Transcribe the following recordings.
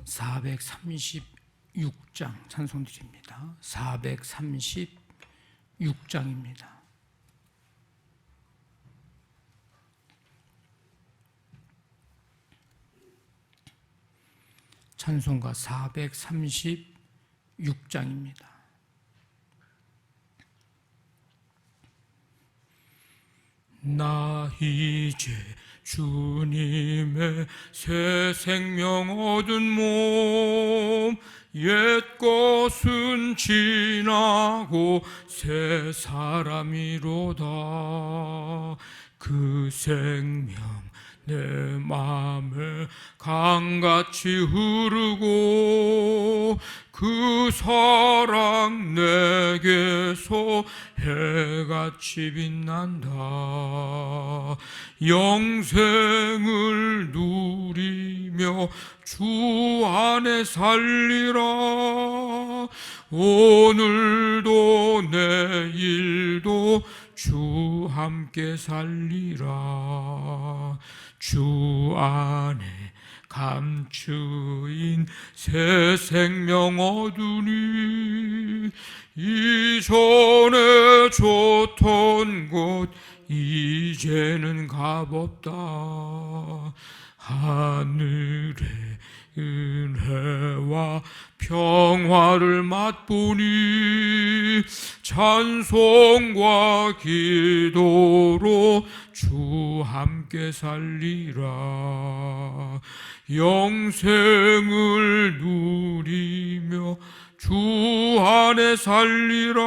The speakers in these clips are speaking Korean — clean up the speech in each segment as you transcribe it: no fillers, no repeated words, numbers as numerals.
436장 찬송드립니다. 436장입니다. 찬송가 436장입니다. 나 이제 주님의 새 생명 얻은 몸, 옛 것은 지나고 새 사람이로다. 그 생명 내 맘에 강같이 흐르고 그 사랑 내게서 해같이 빛난다. 영생을 누리며 주 안에 살리라. 오늘도 내일도 주 함께 살리라. 주 안에 감추인 새 생명 얻으니 이전에 좋던 곳 이제는 값없다. 하늘의 은혜와 평화를 맛보니 찬송과 기도로 주 함께 살리라. 영생을 누리며 주 안에 살리라.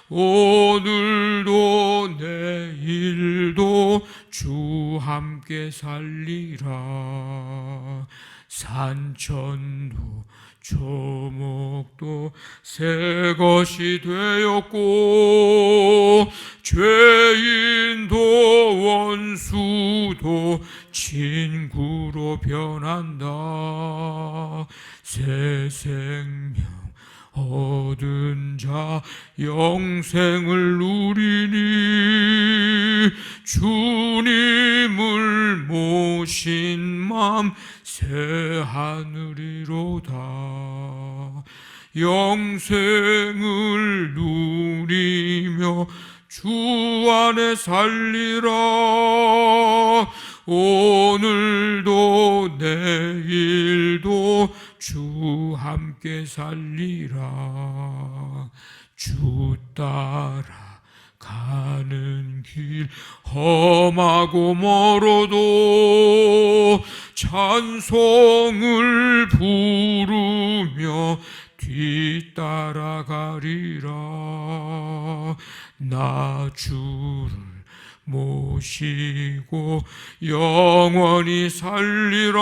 오늘도 내일도 주 함께 살리라. 산천도 초목도 새 것이 되었고 죄인도 원수도 친구로 변한다. 새 생명 얻은 자 영생을 누리니 주님을 모신 맘 새 하늘이로다. 영생을 누리며 주 안에 살리라. 오늘도 내일도 주 함께 살리라. 주 따라 가는 길 험하고 멀어도 찬송을 부르며 뒤따라가리라. 나 주를 모시고 영원히 살리라.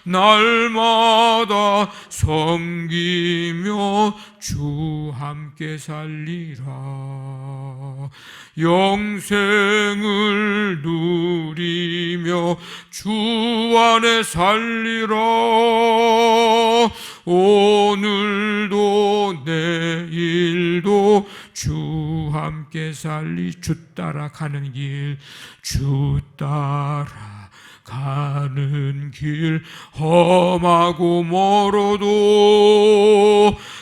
날마다 섬기며 주 함께 살리라. 영생을 누리며 주 안에 살리라. 오늘도 내일도 주 함께 살리. 주 따라 가는 길, 주 따라 가는 길 험하고 멀어도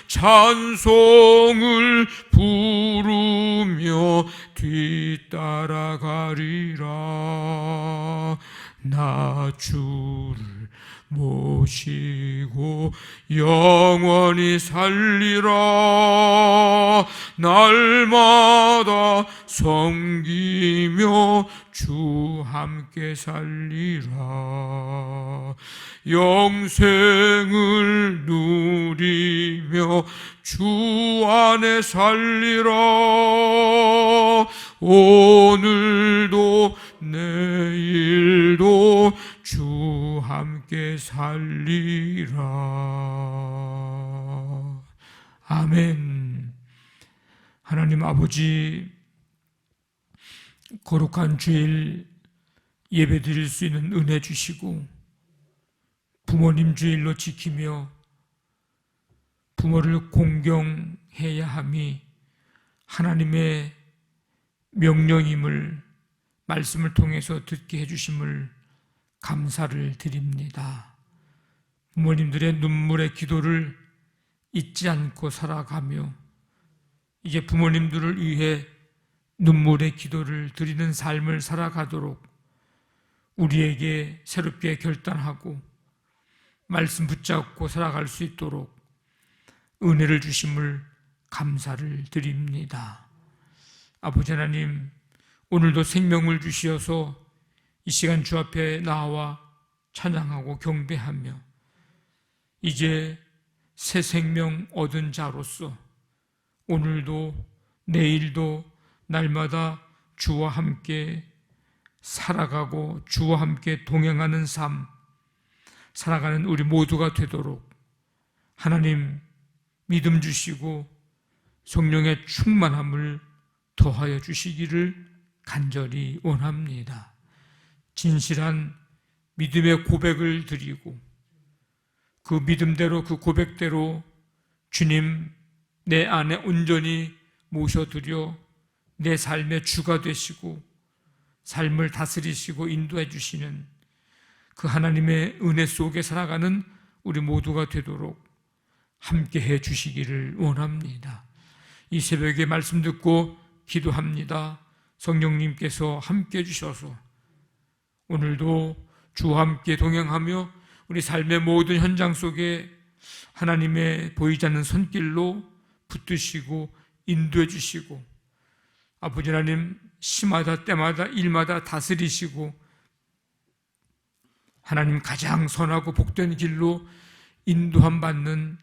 찬송을 부르며 뒤따라가리라. 나 주를 모시고 영원히 살리라. 날마다 섬기며 주 함께 살리라. 영생을 누리며 주 안에 살리라. 오늘도 내일도 주 함께 살리라. 아멘. 하나님 아버지, 거룩한 주일 예배 드릴 수 있는 은혜 주시고 부모님 주일로 지키며 부모를 공경해야 함이 하나님의 명령임을 말씀을 통해서 듣게 해주심을 감사를 드립니다. 부모님들의 눈물의 기도를 잊지 않고 살아가며 이제 부모님들을 위해 눈물의 기도를 드리는 삶을 살아가도록 우리에게 새롭게 결단하고 말씀 붙잡고 살아갈 수 있도록 은혜를 주심을 감사를 드립니다. 아버지 하나님, 오늘도 생명을 주시어서 이 시간 주 앞에 나와 찬양하고 경배하며 이제 새 생명 얻은 자로서 오늘도 내일도 날마다 주와 함께 살아가고 주와 함께 동행하는 삶 살아가는 우리 모두가 되도록 하나님 믿음 주시고 성령의 충만함을 더하여 주시기를 간절히 원합니다. 진실한 믿음의 고백을 드리고 그 믿음대로 그 고백대로 주님 내 안에 온전히 모셔드려 내 삶의 주가 되시고 삶을 다스리시고 인도해 주시는 그 하나님의 은혜 속에 살아가는 우리 모두가 되도록 함께해 주시기를 원합니다. 이 새벽에 말씀 듣고 기도합니다. 성령님께서 함께해 주셔서 오늘도 주와 함께 동행하며 우리 삶의 모든 현장 속에 하나님의 보이지 않는 손길로 붙드시고 인도해 주시고 아버지 하나님 시마다 때마다 일마다 다스리시고 하나님 가장 선하고 복된 길로 인도함 받는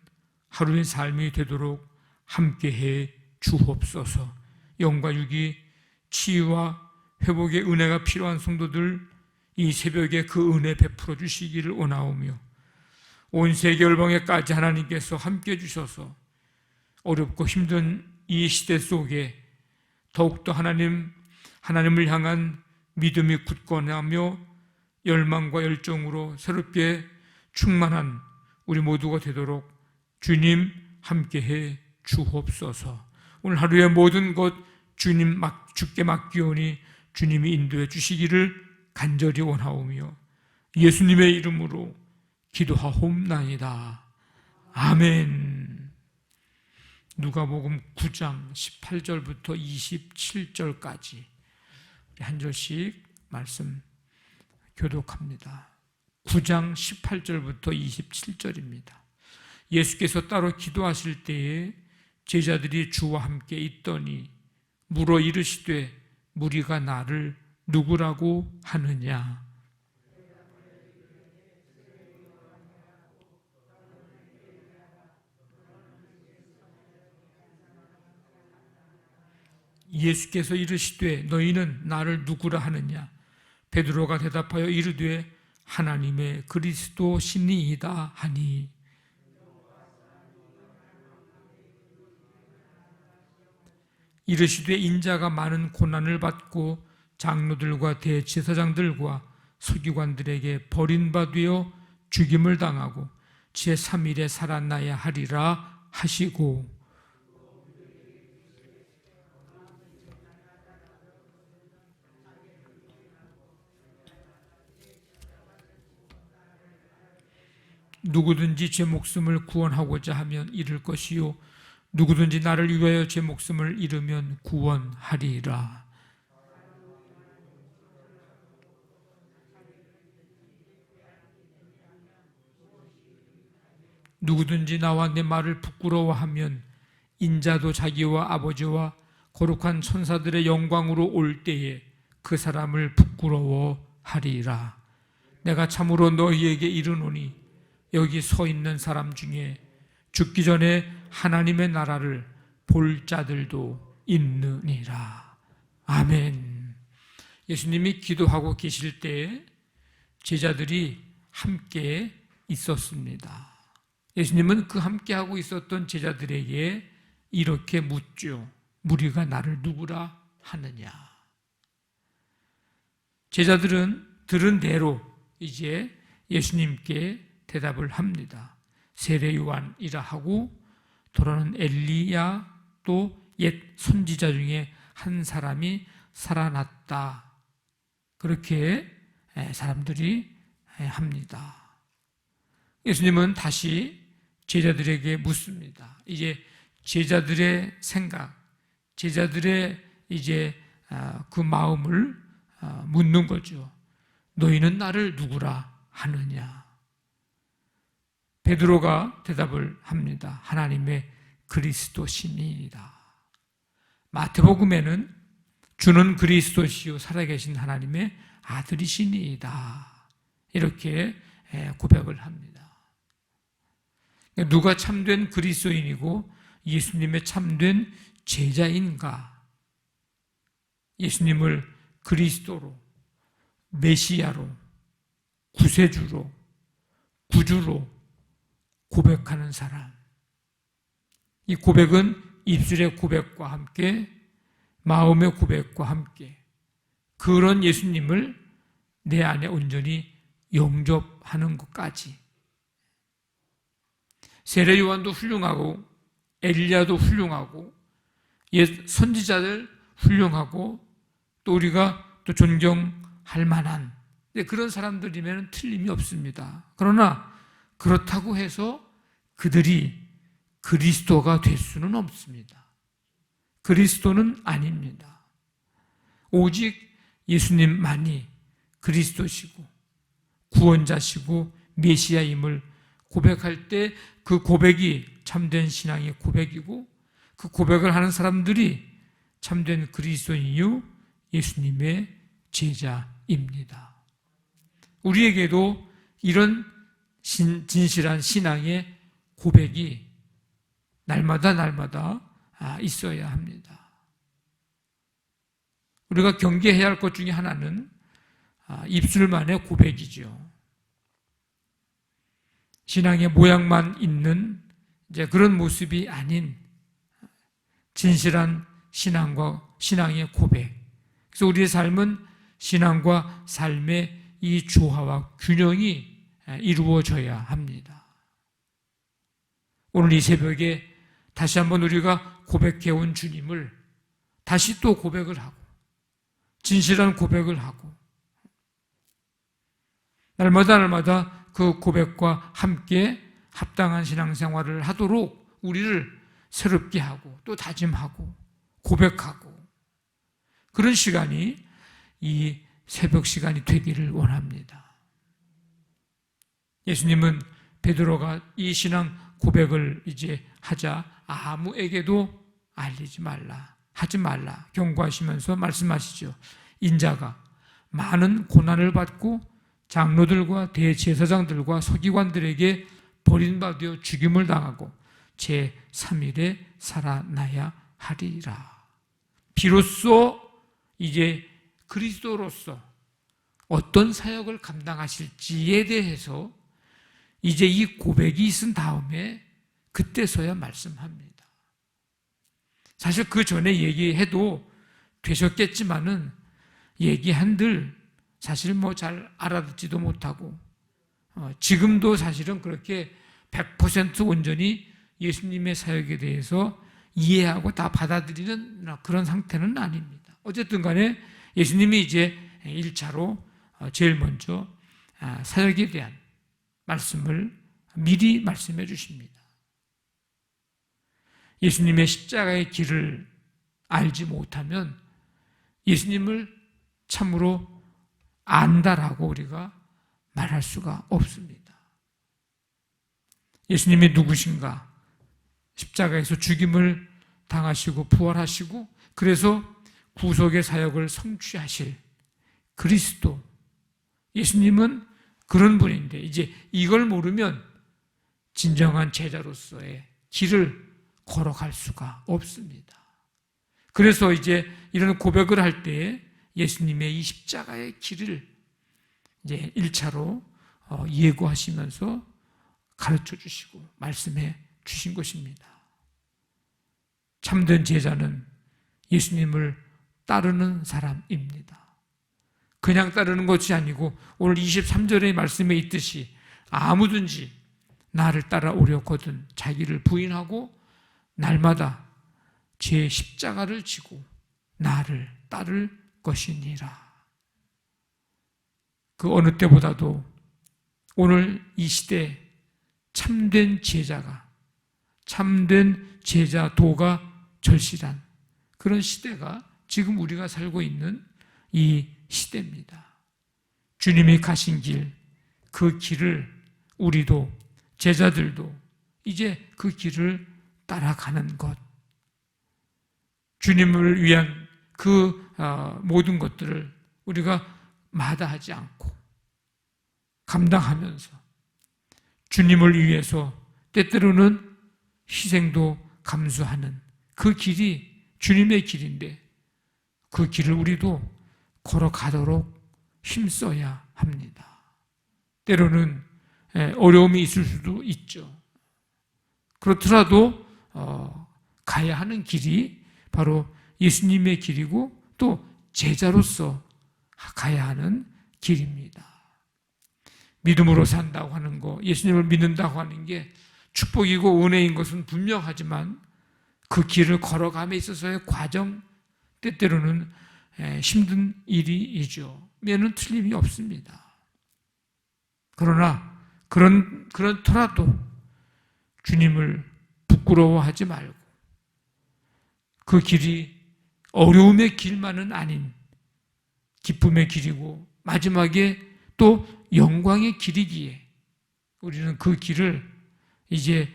하루의 삶이 되도록 함께해 주옵소서. 영과 육이 치유와 회복의 은혜가 필요한 성도들 이 새벽에 그 은혜 베풀어 주시기를 원하오며 온 세계 열방에까지 하나님께서 함께해 주셔서 어렵고 힘든 이 시대 속에 더욱더 하나님을 향한 믿음이 굳건하며 열망과 열정으로 새롭게 충만한 우리 모두가 되도록 주님 함께해 주옵소서. 오늘 하루의 모든 것 주께 맡기오니 주님이 인도해 주시기를 간절히 원하오며 예수님의 이름으로 기도하옵나이다. 아멘. 누가복음 9장 18절부터 27절까지 한 절씩 말씀 교독합니다. 9장 18절부터 27절입니다. 예수께서 따로 기도하실 때에 제자들이 주와 함께 있더니 물어 이르시되 무리가 나를 누구라고 하느냐? 예수께서 이르시되 너희는 나를 누구라 하느냐? 베드로가 대답하여 이르되 하나님의 그리스도시니이다 하니 이르시되 인자가 많은 고난을 받고 장로들과 대제사장들과 서기관들에게 버림받아 죽임을 당하고 제3일에 살아나야 하리라 하시고 누구든지 제 목숨을 구원하고자 하면 잃을 것이요 누구든지 나를 위하여 제 목숨을 잃으면 구원하리라. 누구든지 나와 내 말을 부끄러워하면 인자도 자기와 아버지와 거룩한 천사들의 영광으로 올 때에 그 사람을 부끄러워하리라. 내가 참으로 너희에게 이르노니 여기 서 있는 사람 중에 죽기 전에 하나님의 나라를 볼 자들도 있느니라. 아멘. 예수님이 기도하고 계실 때 제자들이 함께 있었습니다. 예수님은 그 함께하고 있었던 제자들에게 이렇게 묻죠. 무리가 나를 누구라 하느냐? 제자들은 들은 대로 이제 예수님께 대답을 합니다. 세례 요한이라 하고 도로는 엘리야 또 옛 선지자 중에 한 사람이 살아났다. 그렇게 사람들이 합니다. 예수님은 다시 제자들에게 묻습니다. 이제 제자들의 생각, 제자들의 이제 그 마음을 묻는 거죠. 너희는 나를 누구라 하느냐? 베드로가 대답을 합니다. 하나님의 그리스도시니이다. 마태복음에는 주는 그리스도시요 살아계신 하나님의 아들이시니이다. 이렇게 고백을 합니다. 누가 참된 그리스도인이고 예수님의 참된 제자인가? 예수님을 그리스도로, 메시아로, 구세주로, 구주로 고백하는 사람. 이 고백은 입술의 고백과 함께 마음의 고백과 함께 그런 예수님을 내 안에 온전히 영접하는 것까지. 세례 요한도 훌륭하고 엘리야도 훌륭하고 옛 선지자들 훌륭하고 또 우리가 또 존경할 만한 그런 사람들이면 틀림이 없습니다. 그러나 그렇다고 해서 그들이 그리스도가 될 수는 없습니다. 그리스도는 아닙니다. 오직 예수님만이 그리스도시고 구원자시고 메시아임을 고백할 때 그 고백이 참된 신앙의 고백이고 그 고백을 하는 사람들이 참된 그리스도인이요 예수님의 제자입니다. 우리에게도 이런 진실한 신앙의 고백이 날마다 있어야 합니다. 우리가 경계해야 할 것 중에 하나는 입술만의 고백이죠. 신앙의 모양만 있는 이제 그런 모습이 아닌 진실한 신앙의 고백. 그래서 우리의 삶은 신앙과 삶의 이 조화와 균형이 이루어져야 합니다. 오늘 이 새벽에 다시 한번 우리가 고백해온 주님을 다시 또 고백을 하고 진실한 고백을 하고 날마다 그 고백과 함께 합당한 신앙생활을 하도록 우리를 새롭게 하고 또 다짐하고 고백하고 그런 시간이 이 새벽 시간이 되기를 원합니다. 예수님은 베드로가 이 신앙 고백을 이제 하자 아무에게도 알리지 말라, 하지 말라 경고하시면서 말씀하시죠. 인자가 많은 고난을 받고 장로들과 대제사장들과 서기관들에게 버림받아 죽임을 당하고 제3일에 살아나야 하리라. 비로소 이제 그리스도로서 어떤 사역을 감당하실지에 대해서 이제 이 고백이 있은 다음에 그때서야 말씀합니다. 사실 그 전에 얘기해도 되셨겠지만은 얘기한들 사실 잘 알아듣지도 못하고 지금도 사실은 그렇게 100% 온전히 예수님의 사역에 대해서 이해하고 다 받아들이는 그런 상태는 아닙니다. 어쨌든 간에 예수님이 이제 1차로 제일 먼저 사역에 대한 말씀을 미리 말씀해 주십니다. 예수님의 십자가의 길을 알지 못하면 예수님을 참으로 안다라고 우리가 말할 수가 없습니다. 예수님이 누구신가? 십자가에서 죽임을 당하시고 부활하시고 그래서 구속의 사역을 성취하실 그리스도. 예수님은 그런 분인데 이제 이걸 모르면 진정한 제자로서의 길을 걸어갈 수가 없습니다. 그래서 이제 이런 고백을 할 때에 예수님의 이 십자가의 길을 이제 1차로 예고하시면서 가르쳐 주시고 말씀해 주신 것입니다. 참된 제자는 예수님을 따르는 사람입니다. 그냥 따르는 것이 아니고 오늘 23절의 말씀에 있듯이 아무든지 나를 따라오려거든 자기를 부인하고 날마다 제 십자가를 지고 나를 따를 것이니라. 그 어느 때보다도 오늘 이 시대 참된 제자가, 참된 제자도가 절실한 그런 시대가 지금 우리가 살고 있는 이 시대입니다. 주님이 가신 길, 그 길을 우리도, 제자들도 이제 그 길을 따라가는 것, 주님을 위한 그 모든 것들을 우리가 마다하지 않고 감당하면서 주님을 위해서 때때로는 희생도 감수하는 그 길이 주님의 길인데 그 길을 우리도 걸어가도록 힘써야 합니다. 때로는 어려움이 있을 수도 있죠. 그렇더라도 가야 하는 길이 바로 예수님의 길이고 또 제자로서 가야 하는 길입니다. 믿음으로 산다고 하는 거, 예수님을 믿는다고 하는 게 축복이고 은혜인 것은 분명하지만 그 길을 걸어감에 있어서의 과정, 때때로는 힘든 일이죠. 면은 틀림이 없습니다. 그러나 그렇더라도 주님을 부끄러워하지 말고 그 길이 어려움의 길만은 아닌 기쁨의 길이고 마지막에 또 영광의 길이기에 우리는 그 길을 이제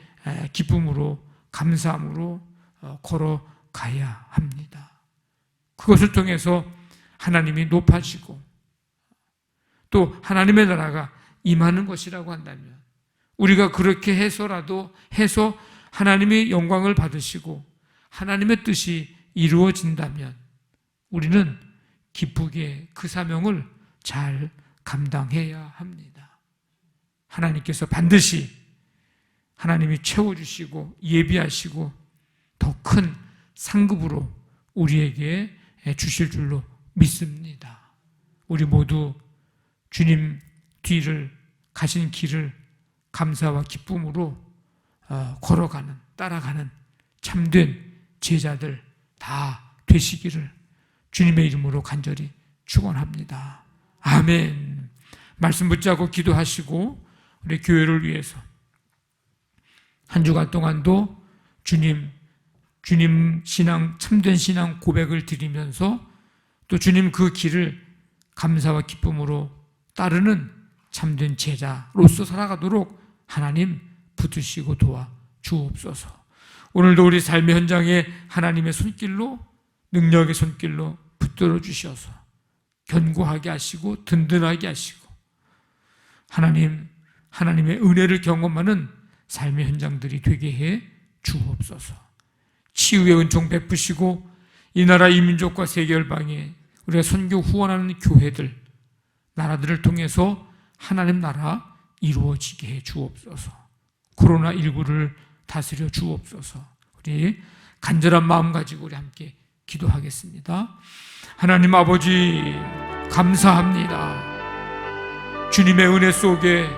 기쁨으로 감사함으로 걸어가야 합니다. 그것을 통해서 하나님이 높아지고 또 하나님의 나라가 임하는 것이라고 한다면 우리가 그렇게 해서 하나님의 영광을 받으시고 하나님의 뜻이 이루어진다면 우리는 기쁘게 그 사명을 잘 감당해야 합니다. 하나님께서 반드시 하나님이 채워주시고 예비하시고 더 큰 상급으로 우리에게 주실 줄로 믿습니다. 우리 모두 주님 뒤를 가신 길을 감사와 기쁨으로 걸어가는, 따라가는 참된 제자들 다 되시기를 주님의 이름으로 간절히 축원합니다. 아멘. 말씀 붙잡고 기도하시고 우리 교회를 위해서 한 주간 동안도 주님 신앙, 참된 신앙 고백을 드리면서 또 주님 그 길을 감사와 기쁨으로 따르는 참된 제자로서 살아가도록 하나님 붙드시고 도와 주옵소서. 오늘도 우리 삶의 현장에 하나님의 손길로, 능력의 손길로 붙들어 주셔서 견고하게 하시고 든든하게 하시고 하나님의 은혜를 경험하는 삶의 현장들이 되게 해 주옵소서. 치유의 은총 베푸시고 이 나라 이 민족과 세계 열방에 우리가 선교 후원하는 교회들, 나라들을 통해서 하나님 나라 이루어지게 해 주옵소서. 코로나19를 다스려 주옵소서. 우리 간절한 마음 가지고 우리 함께 기도하겠습니다. 하나님 아버지 감사합니다. 주님의 은혜 속에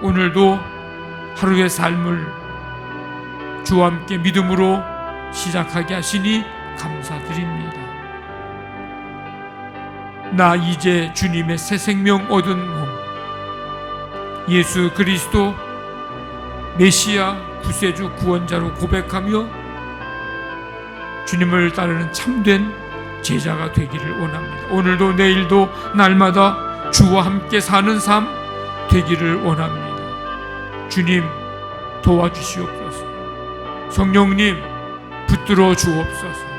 오늘도 하루의 삶을 주와 함께 믿음으로 시작하게 하시니 감사드립니다. 나 이제 주님의 새 생명 얻은 몸, 예수 그리스도 메시아 구세주 구원자로 고백하며 주님을 따르는 참된 제자가 되기를 원합니다. 오늘도 내일도 날마다 주와 함께 사는 삶 되기를 원합니다. 주님 도와주시옵소서. 성령님 붙들어 주옵소서.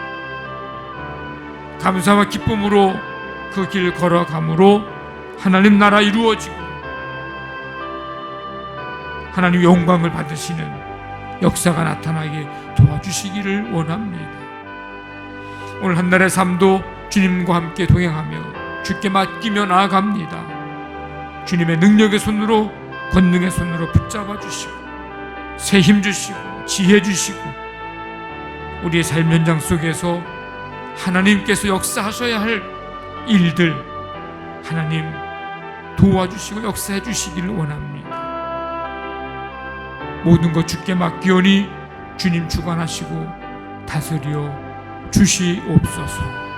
감사와 기쁨으로 그 길 걸어감으로 하나님 나라 이루어지고 하나님 영광을 받으시는 역사가 나타나게 도와주시기를 원합니다. 오늘 한 날의 삶도 주님과 함께 동행하며 주께 맡기며 나아갑니다. 주님의 능력의 손으로, 권능의 손으로 붙잡아 주시고 새 힘 주시고 지혜 주시고 우리의 삶 현장 속에서 하나님께서 역사하셔야 할 일들 하나님 도와주시고 역사해 주시기를 원합니다. 모든 것 주께 맡기오니 주님 주관하시고 다스려 주시옵소서.